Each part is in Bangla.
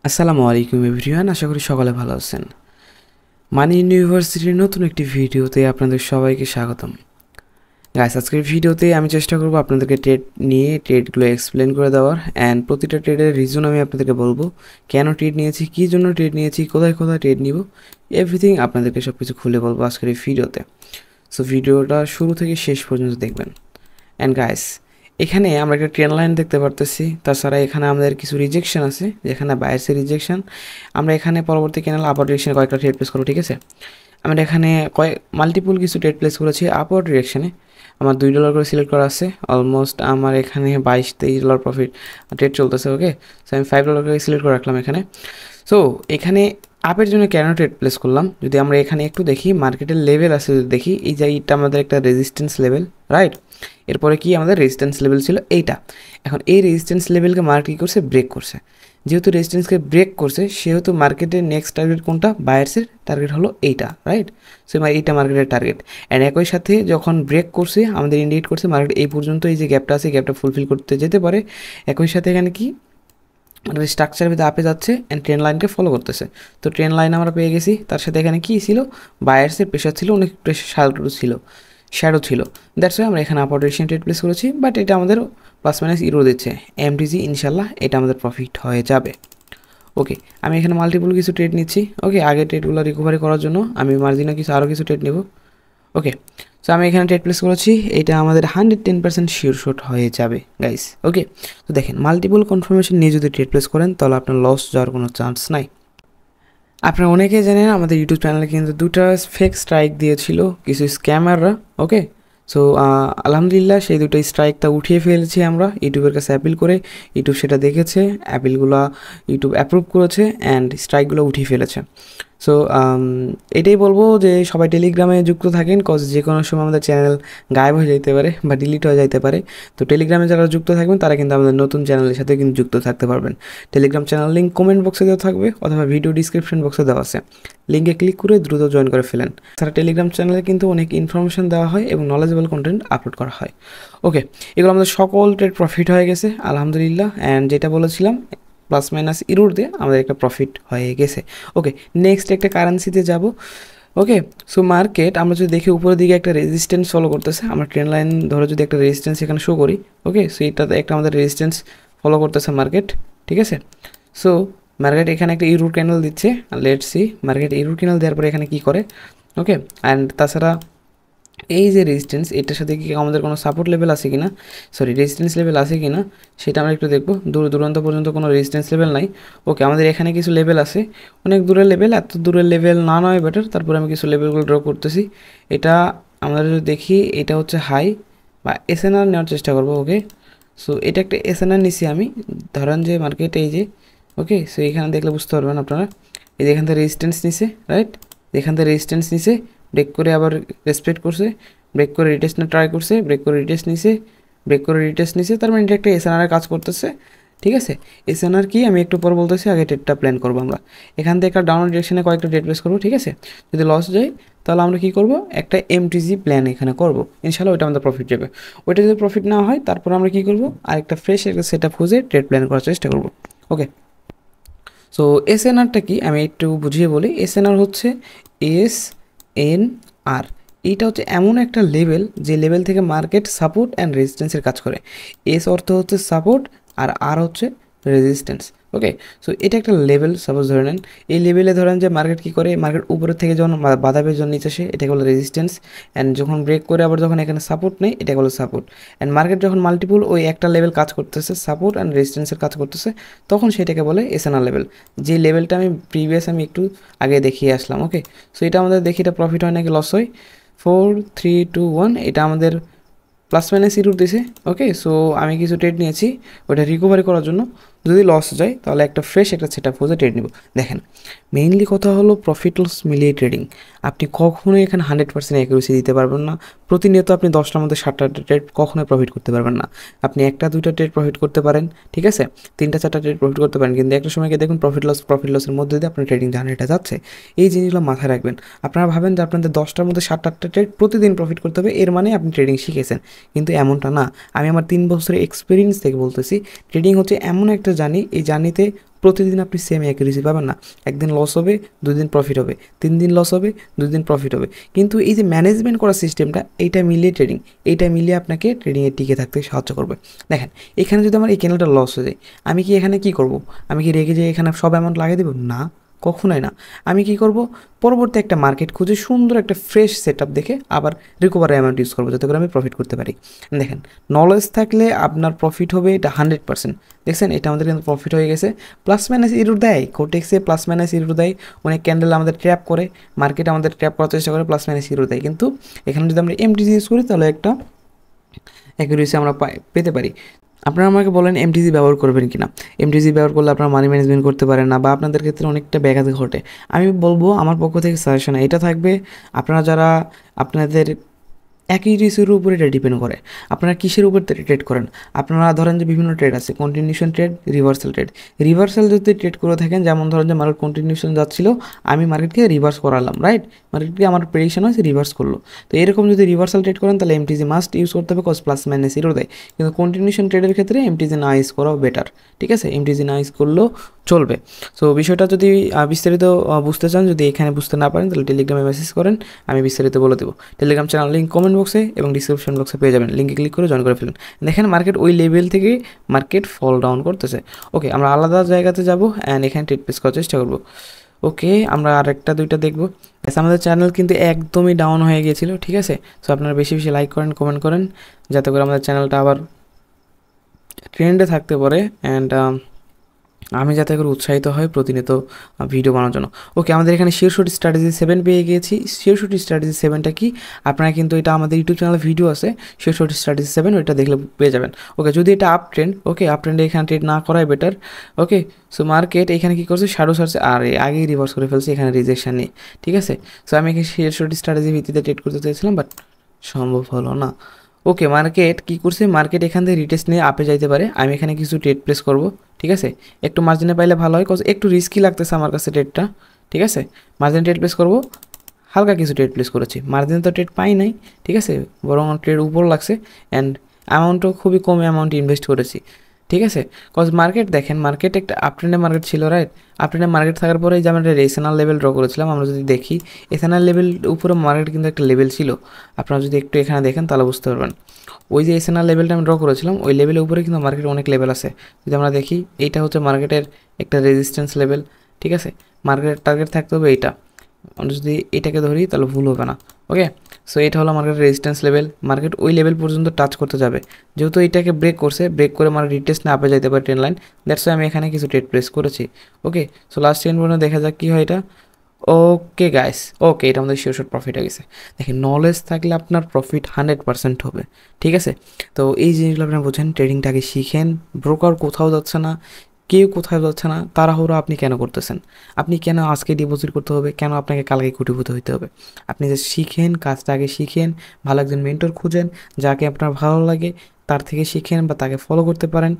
আসসালামু আলাইকুম এভরিওয়ান, আশা করি সকলে ভালো আছেন। মানি ইউনিভার্সিটির নতুন একটি ভিডিওতে আপনাদের সবাইকে স্বাগতম। গাইস, আজকের ভিডিওতে আমি চেষ্টা করব আপনাদেরকে ট্রেড নিয়ে ট্রেডগুলো এক্সপ্লেন করে দেওয়ার, অ্যান্ড প্রতিটা ট্রেডের রিজন আমি আপনাদেরকে বলবো, কেন ট্রেড নিয়েছি, কী জন্য ট্রেড নিয়েছি, কোথায় কোথায় ট্রেড নিব, এভরিথিং আপনাদেরকে সব কিছু খুলে বলবো আজকের এই ভিডিওতে। সো ভিডিওটা শুরু থেকে শেষ পর্যন্ত দেখবেন। অ্যান্ড গাইস, এখানে আমরা একটা ট্রেন লাইন দেখতে পারতেছি। তাছাড়া এখানে আমাদের কিছু রিজেকশন আছে, যেখানে বায়ার্সের রিজেকশন। আমরা এখানে পরবর্তী ক্যানেল আপার ডিরেকশনে কয়েকটা ট্রেড প্লেস করবো, ঠিক আছে। আমরা এখানে মাল্টিপুল কিছু ট্রেড প্লেস করেছি আপার ডিরেকশনে। আমার $2 করে সিলেক্ট করা আছে। অলমোস্ট আমার এখানে $22-23 প্রফিট ট্রেড চলতেছে। ওকে, সো আমি $5 করে সিলেক্ট করে রাখলাম এখানে। সো এখানে আপের জন্য কেন ট্রেড প্লেস করলাম, যদি আমরা এখানে একটু দেখি মার্কেটের লেভেল আছে, যদি দেখি এই যে এইটা আমাদের একটা রেজিস্ট্যান্স লেভেল, রাইট। এরপরে কি আমাদের রেজিস্ট্যান্স লেভেল ছিল এইটা। এখন এই রেজিস্ট্যান্স লেভেলকে মার্কেট কী করছে, ব্রেক করছে। যেহেতু রেজিস্ট্যান্সকে ব্রেক করছে, সেহেতু মার্কেটের নেক্সট টার্গেট কোনটা, বায়ার্সের টার্গেট হলো এইটা, রাইট। সো এইটা মার্কেটের টার্গেট। অ্যান্ড একই সাথে যখন ব্রেক করছে আমাদের ইন্ডিকেট করছে মার্কেট এই পর্যন্ত এই যে গ্যাপটা আছে, গ্যাপটা ফুলফিল করতে যেতে পারে। একই সাথে এখানে কি আমাদের স্ট্রাকচারের ভিতরে আপে যাচ্ছে অ্যান্ড ট্রেন লাইনকে ফলো করতেছে। তো ট্রেন লাইন আমরা পেয়ে গেছি। তার সাথে এখানে কী ছিল, বায়ার্সের প্রেশার ছিল, অনেক প্রেশার শ্যাডো ছিল। দ্যাটস ওয়াই আমরা এখানে আপার ডিরেকশন ট্রেড প্লেস করেছি। বাট এটা আমাদের প্লাস মাইনাস ইরো দিচ্ছে এমটিজি, ইনশাল্লাহ এটা আমাদের প্রফিট হয়ে যাবে। ওকে, আমি এখানে মাল্টিপল কিছু ট্রেড নিচ্ছি। ওকে, আগে ট্রেডগুলো রিকভারি করার জন্য আমি মার্জিনে কিছু আরও কিছু ট্রেড নেব। ওকে, সো আমি এখানে ট্রেড প্লেস করেছি, এটা আমাদের 110% শিওর শট হয়ে যাবে গাইস। ওকে, তো দেখেন মাল্টিপল কনফার্মেশন নিয়ে যদি ট্রেড প্লেস করেন তাহলে আপনার লস যাওয়ার কোনো চান্স নাই। আপনারা অনেকেই জানেন আমাদের ইউটিউব চ্যানেলে কিন্তু দুটা ফেক স্ট্রাইক দিয়েছিল কিছু স্ক্যামাররা। ওকে, সো আলহামদুলিল্লাহ সেই দুটো স্ট্রাইকটা উঠিয়ে ফেলেছি আমরা ইউটিউবের কাছে অ্যাপিল করে। ইউটিউব সেটা দেখেছে, অ্যাপিলগুলো ইউটিউব অ্যাপ্রুভ করেছে অ্যান্ড স্ট্রাইকগুলো উঠিয়ে ফেলেছে। সো এটাই বলবো যে সবাই টেলিগ্রামে যুক্ত থাকেন, কজ যে কোনো সময় আমাদের চ্যানেল গায়েব হয়ে যেতে পারে বা ডিলিট হয়ে যেতে পারে। তো টেলিগ্রামে যারা যুক্ত থাকবেন তারা কিন্তু আমাদের নতুন চ্যানেলের সাথে কিন্তু যুক্ত থাকতে পারবেন। টেলিগ্রাম চ্যানেল লিঙ্ক কমেন্ট বক্সে দেওয়া থাকবে অথবা ভিডিও ডিসক্রিপশন বক্সে দেওয়া আছে, লিঙ্কে ক্লিক করে দ্রুত জয়েন করে ফেলেন। তারা টেলিগ্রাম চ্যানেলে কিন্তু অনেক ইনফরমেশন দেওয়া হয় এবং নলেজেবল কন্টেন্ট আপলোড করা হয়। ওকে, এগুলো আমাদের সকল ট্রেড প্রফিট হয়ে গেছে আলহামদুলিল্লাহ। অ্যান্ড যেটা বলেছিলাম প্লাস মাইনাস ইরোর দিয়ে আমাদের একটা প্রফিট হয়ে গেছে। ওকে, নেক্সট একটা কারেন্সিতে যাব। ওকে, সো মার্কেট আমরা যদি দেখি উপরের দিকে একটা রেজিস্ট্যান্স ফলো করতেছে, আমরা ট্রেন লাইন ধরে যদি একটা রেজিস্ট্যান্স এখানে শো করি, ওকে, সো এটাতে একটা আমাদের রেজিস্ট্যান্স ফলো করতেছে মার্কেট, ঠিক আছে। সো মার্কেট এখানে একটা ইউরো ক্যান্ডেল দিচ্ছে, let's see market euro candle দেওয়ার পরে এখানে কী করে। ওকে, অ্যান্ড তাছাড়া এই যে রেজিস্ট্যান্স এটার সাথে কি আমাদের কোনো সাপোর্ট লেভেল আছে কি না, রেজিস্ট্যান্স লেভেল আছে কি না সেটা আমরা একটু দেখবো। দূর দূরান্ত পর্যন্ত কোনো রেজিস্ট্যান্স লেভেল নাই। ওকে, আমাদের এখানে কিছু লেভেল আছে, অনেক দূরের লেভেল, এত দূরের লেভেল না নয় বেটার। তারপরে আমি কিছু লেভেলগুলো ড্র করতেছি। এটা আমরা যদি দেখি এটা হচ্ছে হাই বা এসএনআর নেওয়ার চেষ্টা করবো। ওকে, সো এটা একটা এসএনআর নিছি আমি। ধরেন যে মার্কেট এই যে, ওকে, সো এখানে দেখলে বুঝতে পারবেন আপনারা, এই যে এখান থেকে রেজিস্ট্যান্স নিছে, রাইট, এখান থেকে রেজিস্ট্যান্স নিছে, ব্রেক করে আবার রেসপেক্ট করছে, ব্রেক করে রিটেস্ট না ট্রাই করছে, ব্রেক করে রিটেস্ট নিছে, ব্রেক করে রিটেস্ট নিছে। তার মানে এটা একটা এসএনআর কাজ করতেছে, ঠিক আছে। এসএনআর কি আমি একটু পর বলতেছি, আগে ট্রেডটা প্ল্যান করবো আমরা। এখান থেকে একটা ডাউন ডিরেকশনে কয়েকটা ট্রেড প্লেস করবো, ঠিক আছে। যদি লস যায় তাহলে আমরা কী করবো, একটা এমটিজি প্ল্যান এখানে করবো, ইনশাল্লাহ ওইটা আমাদের প্রফিট যাবে। ওইটা যদি প্রফিট না হয় তারপর আমরা কী করবো, আরেকটা ফ্রেশ একটা সেট আপ খুঁজে ট্রেড প্ল্যান করার চেষ্টা করবো। ওকে, সো এসএনআরটা কি আমি একটু বুঝিয়ে বলি। এসএনআর হচ্ছে SNR, এইটা হচ্ছে এমন একটা লেভেল যে লেভেল থেকে মার্কেট সাপোর্ট অ্যান্ড রেজিস্ট্যান্সের কাজ করে। এস অর্থ হচ্ছে সাপোর্ট আর আর হচ্ছে রেজিস্ট্যান্স। ওকে, সো এটা একটা লেভেল সাপোজ ধরে নেন। এই লেভেলে ধরেন যে মার্কেট কী করে, মার্কেট উপরের থেকে যখন বাধা পেয়ে যখন নিচে আসে এটাকে বলে রেজিস্ট্যান্স, অ্যান্ড যখন ব্রেক করে আবার যখন এখানে সাপোর্ট নেই এটাকে বলে সাপোর্ট। অ্যান্ড মার্কেট যখন মাল্টিপুল ওই একটা লেভেল কাজ করতেছে, সাপোর্ট অ্যান্ড রেজিস্ট্যান্সের কাজ করতেছে, তখন সেটাকে বলে এসএনআর লেভেল। যে লেভেলটা আমি প্রিভিয়াস আমি একটু আগে দেখিয়ে আসলাম। ওকে, সো এটা আমাদের দেখি এটা প্রফিট হয় নাকি লস হয়। 4 3 2 1 এটা আমাদের প্লাস মাইনাস ইরোর দিছে। ওকে, সো আমি কিছু ট্রেড নিয়েছি ওটা রিকভারি করার জন্য। যদি লস যায় তাহলে একটা ফ্রেশ একটা সেট আপ খুঁজে ট্রেড নেব। দেখেন মেইনলি কথা হলো প্রফিট লস মিলিয়ে ট্রেডিং। আপনি কখনোই এখানে 100% অ্যাকুরেসি দিতে পারবেন না। প্রতিনিয়ত আপনি 10টার মধ্যে 7টা ট্রেড কখনোই প্রফিট করতে পারবেন না। আপনি একটা দুইটা ট্রেড প্রফিট করতে পারেন, ঠিক আছে, 3টা 4টা ট্রেড প্রফিট করতে পারেন, কিন্তু একটা সময়কে দেখুন প্রফিট লসের মধ্যে দিয়ে আপনার ট্রেডিং জার্নিটা যাচ্ছে। এই জিনিসগুলো মাথায় রাখবেন। আপনারা ভাবেন যে আপনাদের 10টার মধ্যে 7-8টা ট্রেড প্রতিদিন প্রফিট করতে হবে, এর মানে আপনি ট্রেডিং শিখেছেন, কিন্তু এমনটা না। আমি আমার 3 বছরের এক্সপিরিয়েন্স থেকে বলতেছি, ট্রেডিং হচ্ছে এমন একটা জার্নি, এই জার্নিতে প্রতিদিন আপনি সেম অ্যাকুরেসি পাবেন না। একদিন লস হবে, 2 দিন প্রফিট হবে, 3 দিন লস হবে, 2 দিন প্রফিট হবে। কিন্তু এই যে ম্যানেজমেন্ট করার সিস্টেমটা, এইটা মিলিয়ে ট্রেডিং, এইটা মিলিয়ে আপনাকে ট্রেডিংয়ে টিকে থাকতে সাহায্য করবে। দেখেন এখানে যদি আমার এই ক্যান্ডেলটা লস হয়ে যায়, আমি কি এখানে কি করব? আমি কি রেগে যেয়ে এখানে সব অ্যামাউন্ট লাগিয়ে দেবো? না, কখনোই না। আমি কি করব, পরবর্তী একটা মার্কেট খুঁজে সুন্দর একটা ফ্রেশ সেট আপ দেখে আবার রিকভার অ্যামাউন্ট ইউজ করবো, যাতে করে আমি প্রফিট করতে পারি। দেখেন নলেজ থাকলে আপনার প্রফিট হবে, এটা 100%। দেখছেন এটা আমাদের কিন্তু প্রফিট হয়ে গেছে। প্লাস মাইনাস ইরোর দেয়, কোটেক্সে প্লাস মাইনাস ইরোর দেয়, অনেক ক্যান্ডেল আমাদের ট্র্যাপ করে, মার্কেট আমাদের ট্র্যাপ করার চেষ্টা করে, প্লাস মাইনাস ইরোর দেয়। কিন্তু এখানে যদি আমরা এমটিজি ইউজ করি তাহলে একটা অ্যাকুরেসি আমরা পেতে পারি। আপনারা আমাকে বলেন এমটিজি ব্যবহার করবেন কি না। এমটিজি ব্যবহার করলে আপনারা মানি ম্যানেজমেন্ট করতে পারেন না, বা আপনাদের ক্ষেত্রে অনেকটা ব্যাঘাত ঘটে। আমি বলবো আমার পক্ষ থেকে সাজেশন এটা থাকবে, আপনারা যারা আপনাদের একই রিসের উপরে এটা ডিপেন্ড করে আপনারা কিসের উপর ট্রেড করেন। আপনারা ধরেন যে বিভিন্ন ট্রেড আছে, continuation trade, reversal trade. Reversal যদি ট্রেড করে থাকেন, যেমন ধরেন যে মার্কেট কন্টিনিউশন যাচ্ছিল, আমি মার্কেটকে রিভার্স করালাম, রাইট, মার্কেটকে আমার প্রেডিকশন হয়েছে রিভার্স করলো। তো এরকম যদি রিভার্সাল ট্রেড করেন তাহলে এমটিজি মাস্ট ইউজ করতে হবে, কজ প্লাস মাইনাস ইরো দেয়। কিন্তু কন্টিনিউশন ট্রেডের ক্ষেত্রে এমটিজি না ইউজ করাও বেটার, ঠিক আছে, এমটিজি না ইউজ করলেও চলবে। সো বিষয়টা যদি বিস্তারিত বুঝতে চান, যদি এখানে বুঝতে না পারেন তাহলে টেলিগ্রামে মেসেজ করেন, আমি বিস্তারিত বলে দেবো। টেলিগ্রাম চ্যানেল লিঙ্ক কমেন্ট বক্সে এবং ডিসক্রিপশন বক্সে পেয়ে যাবেন, লিঙ্কে ক্লিক করে জয়েন করে ফেলুন। দেখেন মার্কেট ওই লেভেল থেকে মার্কেট ফল ডাউন করতেছে। ওকে, আমরা আলাদা জায়গাতে যাবো অ্যান্ড এখানে ট্রেড প্লেস করার চেষ্টা করবো। ওকে, আমরা আরেকটা দুইটা দেখবো। আমাদের চ্যানেল কিন্তু একদমই ডাউন হয়ে গিয়েছিল, ঠিক আছে। সো আপনারা বেশি বেশি লাইক করেন, কমেন্ট করেন, যাতে করে আমাদের চ্যানেলটা আবার ট্রেন্ডে থাকতে পারে অ্যান্ড আমি যাতে করে উৎসাহিত হয় প্রতিনিয়ত ভিডিও বানানোর জন্য। ওকে, আমাদের এখানে শিওরশট স্ট্র্যাটেজি 7 পেয়ে গিয়েছি। শিওরশট স্ট্র্যাটেজি 7টা কি, আপনারা কিন্তু এটা আমাদের ইউটিউব চ্যানেলে ভিডিও আছে, শিওরশট স্ট্র্যাটেজি 7, ওইটা দেখলে পেয়ে যাবেন। ওকে, যদি এটা আপ ট্রেন্ড, ওকে, আপ ট্রেন্ডে এখানে ট্রেড না করাই বেটার। ওকে, সো মার্কেট এখানে কী করছে, শ্যাডো সার্চে আর আগেই রিভার্স করে ফেলছে এখানে রিজেকশন নিয়ে, ঠিক আছে। সো আমি এখানে শিওরশট স্ট্র্যাটেজি ভিত্তিতে ট্রেড করতে চাইছিলাম, বাট সম্ভব হলো না। ওকে, মার্কেট কী করছে, মার্কেট এখান থেকে রিটেস্ট নিয়ে আপে যাইতে পারে। আমি এখানে কিছু ট্রেড প্লেস করব, ঠিক আছে। একটু মার্জিনে পাইলে ভালো হয়, কজ একটু রিস্কি লাগতেছে আমার কাছে ট্রেডটা, ঠিক আছে। মার্জিনে ট্রেড প্লেস করব, হালকা কিছু ট্রেড প্লেস করেছি, মার্জিনে তো ট্রেড পাই নাই, ঠিক আছে, বরং ট্রেড উপর লাগছে অ্যান্ড অ্যামাউন্টও খুবই কম অ্যামাউন্ট ইনভেস্ট করেছি, ঠিক আছে। কজ মার্কেট দেখেন, মার্কেট একটা আপট্রেন্ডের মার্কেট ছিল, রাইট। আপট্রেন্ডের মার্কেট থাকার পরে যে আমরা একটা রেশনাল লেভেল ড্র করেছিলাম, আমরা যদি দেখি এথানাল লেভেল উপরে মার্কেট কিন্তু একটা লেভেল ছিল, আপনারা যদি একটু এখানে দেখেন তাহলে বুঝতে পারবেন। ওই যে এসএনআর লেভেলটা আমি ড্র করেছিলাম, ওই লেভেলের উপরে কিন্তু মার্কেট অনেক লেভেল আছে। যদি আমরা দেখি, এইটা হচ্ছে মার্কেটের একটা রেজিস্ট্যান্স লেভেল, ঠিক আছে। মার্কেটের টার্গেট থাকতে হবে এইটা, আমরা যদি এটাকে ধরি তাহলে ভুল হবে না। ওকে, সো এটা হলো মার্কেটের রেজিস্ট্যান্স লেভেল, মার্কেট ওই লেভেল পর্যন্ত টাচ করতে যাবে। যেহেতু এটাকে ব্রেক করছে, ব্রেক করে মার্কেট রিটেস্ট না আপে যাইতে পারে ট্রেন লাইন, দ্যাটস আমি এখানে কিছু ট্রেড প্লেস করেছি। ওকে, সো লাস্ট ট্রেন পর্যন্ত দেখা যাক কী হয় এটা। ওকে গাইস, ওকে, এটা আমাদের শিওর প্রফিট হয়ে গেছে। দেখেন নলেজ থাকলে আপনার প্রফিট 100% হবে, ঠিক আছে। তো এই জিনিসগুলো আপনারা বোঝেন, ট্রেডিংটাকে শিখেন। ব্রোকার কোথাও যাচ্ছে না, কেউ কোথাও যাচ্ছে না, তাড়াহুড়ো আপনি কেন করতেছেন? আপনি কেন আজকে ডিপোজিট করতে হবে, কেন আপনাকে কালকে কোটিপতি হইতে হবে? আপনি যে শিখেন, কাজটা আগে শিখেন, ভালো একজন মেন্টর খুঁজেন, যাকে আপনার ভালো লাগে তার থেকে শিখেন বা তাকে ফলো করতে পারেন,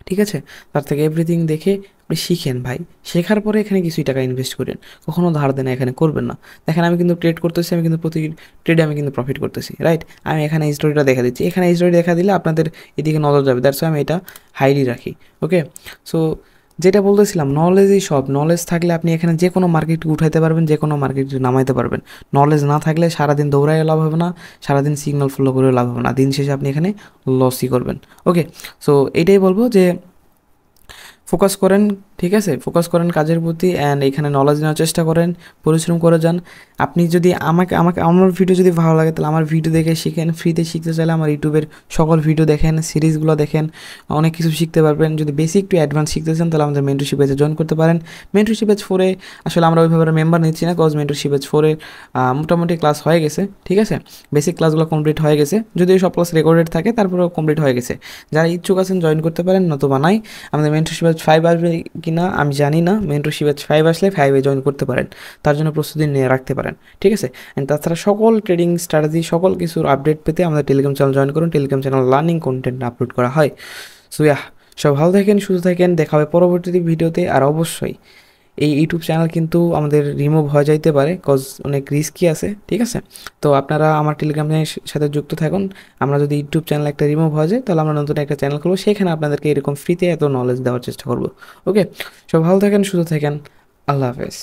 ঠিক আছে। তার থেকে এভরিথিং দেখে আপনি শিখেন ভাই, শেখার পরে এখানে কিছুই টাকা ইনভেস্ট করেন, কখনো ধার দেনা এখানে করবেন না। দেখেন আমি কিন্তু ট্রেড করতেছি, আমি কিন্তু প্রতি ট্রেডে আমি কিন্তু প্রফিট করতেছি, রাইট। আমি এখানে স্টোরিটা দেখা দিচ্ছি, এখানে স্টোরি দেখা দিলে আপনাদের এদিকে নজর যাবে, দ্যাটস আমি এটা হাইলি রাখি। ওকে, সো যেটা বলতেছিলাম, নলেজই সব। নলেজ থাকলে আপনি এখানে যে কোনো মার্কেট উঠাইতে পারবেন, যে কোনো মার্কেট নামাইতে পারবেন। নলেজ না থাকলে সারাদিন দৌড়াইও লাভ হবে না, সারাদিন সিগন্যাল ফলো করেও লাভ হবে না, দিন শেষে আপনি এখানে লসই করবেন। ওকে, সো এটাই বলবো যে ফোকাস করেন, ঠিক আছে, ফোকাস করেন কাজের প্রতি অ্যান্ড এখানে নলেজ নেওয়ার চেষ্টা করেন, পরিশ্রম করে যান। আপনি যদি আমাকে আমার ভিডিও যদি ভালো লাগে তাহলে আমার ভিডিও দেখে শিখেন। ফ্রিতে শিখতে চাইলে আমার ইউটিউবের সকল ভিডিও দেখেন, সিরিজগুলো দেখেন, অনেক কিছু শিখতে পারবেন। যদি বেসিক টু অ্যাডভান্স শিখতে চান তাহলে আমাদের মেন্টরশিপ ব্যাচে জয়েন করতে পারেন। মেন্টরশিপ ব্যাচ 4-এ আসলে আমরা ওইভাবে মেম্বার নিচ্ছি না, কজ মেন্টরশিপ ব্যাচ 4-এর মোটামুটি ক্লাস হয়ে গেছে, ঠিক আছে। বেসিক ক্লাসগুলো কমপ্লিট হয়ে গেছে, যদিও সব ক্লাস রেকর্ডেড থাকে, তারপরেও কমপ্লিট হয়ে গেছে। যারা ইচ্ছুক আছেন জয়েন করতে পারেন, নতুবা নাই। আমাদের মেন্টরশিপ ব্যাচ 5 আসবে কিনা আমি জানি না, মেন্টরশিপ ব্যাচ 5 আসলে 5-এ জয়েন করতে পারেন, তার জন্য প্রস্তুতি নিয়ে রাখতে পারেন, ঠিক আছে। অ্যান্ড তাছাড়া সকল ট্রেডিং স্ট্র্যাটেজি, সকল কিছুর আপডেট পেতে আমাদের টেলিগ্রাম চ্যানেল জয়েন করুন। Telegram channel learning content upload করা হয়। সো সব ভালো থাকেন, সুস্থ থাকেন, দেখা হবে পরবর্তী ভিডিওতে। আর অবশ্যই এই ইউটিউব চ্যানেল কিন্তু আমাদের রিমুভ হয়ে যাইতে পারে, কজ অনেক রিস্কি আছে, ঠিক আছে? তো আপনারা আমার টেলিগ্রামের সাথে যুক্ত থাকুন। আমরা যদি ইউটিউব চ্যানেল একটা রিমুভ হয়ে যায়, তাহলে আমরা নতুন একটা চ্যানেল খুলবো, সেখানে আপনাদেরকে এরকম ফ্রিতে এত নলেজ দেওয়ার চেষ্টা করবো। ওকে, সব ভালো থাকেন, সুস্থ থাকেন, আল্লাহ হাফেজ।